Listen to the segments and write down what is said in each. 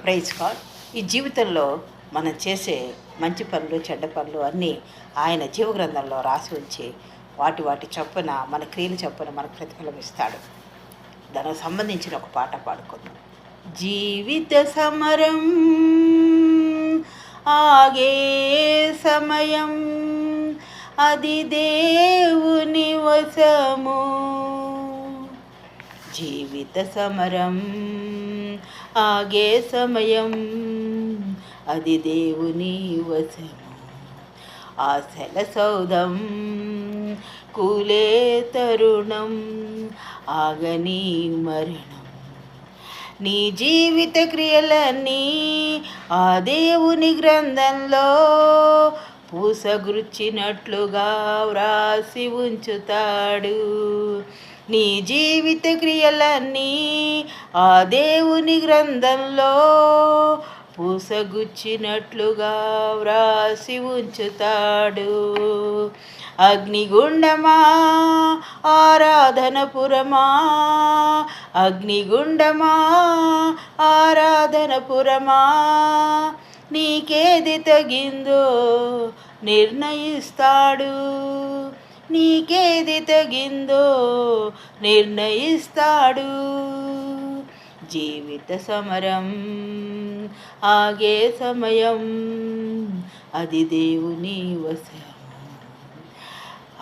Praise God. ఈ జీవితంలో మనం చేసే మంచి పనులు, చెడ్డ పనులు అన్నీ ఆయన జీవగ్రంథంలో రాసి ఉంచి వాటి చొప్పున మన క్రియలు చొప్పున మనకు ప్రతిఫలం ఇస్తాడు. దానికి సంబంధించిన ఒక పాట పాడుకుందాం. జీవిత సమరం ఆగే సమయం, అది దేవుని వశము. జీవిత సమరం ఆగే సమయం, అది దేవుని వశము. ఆశల సౌధం కూలే తరుణం, ఆగని మరణం. నీ జీవిత క్రియలన్నీ ఆ దేవుని గ్రంథంలో పూసగుచ్చినట్లుగా వ్రాసి ఉంచుతాడు. నీ జీవిత క్రియలన్నీ ఆ దేవుని గ్రంథంలో పూసగుచ్చినట్లుగా వ్రాసి ఉంచుతాడు. అగ్నిగుండమా ఆరాధనపురమా, అగ్నిగుండమా ఆరాధనపురమా, నీకేది తగిందో నిర్ణయిస్తాడు, నీకేది తగిందో నిర్ణయిస్తాడు. జీవిత సమరం ఆగే సమయం, అది దేవుని వశం.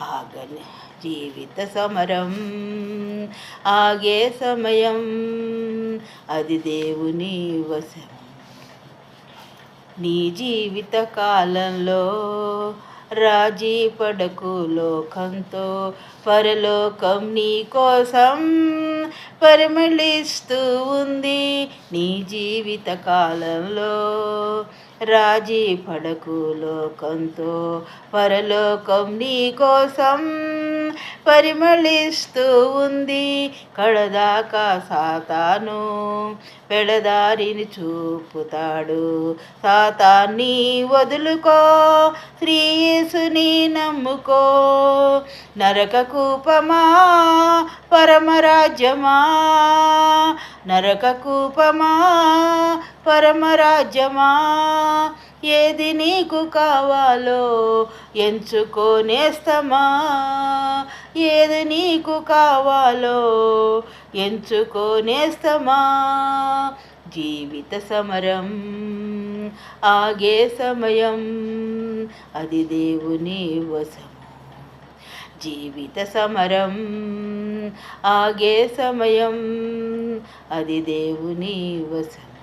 ఆగని జీవిత సమరం ఆగే సమయం, అది దేవుని వశం. నీ జీవిత కాలంలో రాజీ పడకు లోకంతో, పరలోకం నీ కోసం పరిమళిస్తూ ఉంది. నీ జీవిత కాలంలో రాజీ పడకు లోకంతో, పరలోకం నీ కోసం పరిమళిస్తూ ఉంది. కడదాకా సాతాను పెడదారిని చూపుతాడు. సాతాన్ని వదులుకో, శ్రీ యేసుని నమ్ముకో. నరక కూపమా పరమరాజ్యమా, నరక కూపమా పరమరాజ్యమా, ఏది నీకు కావాలో ఎంచుకోనేస్తమా, ఏది నీకు కావాలో ఎంచుకోనేస్తమా. జీవిత సమరం ఆగే సమయం, అది దేవుని వశము. జీవిత సమరం ఆగే సమయం, అది దేవుని వశం.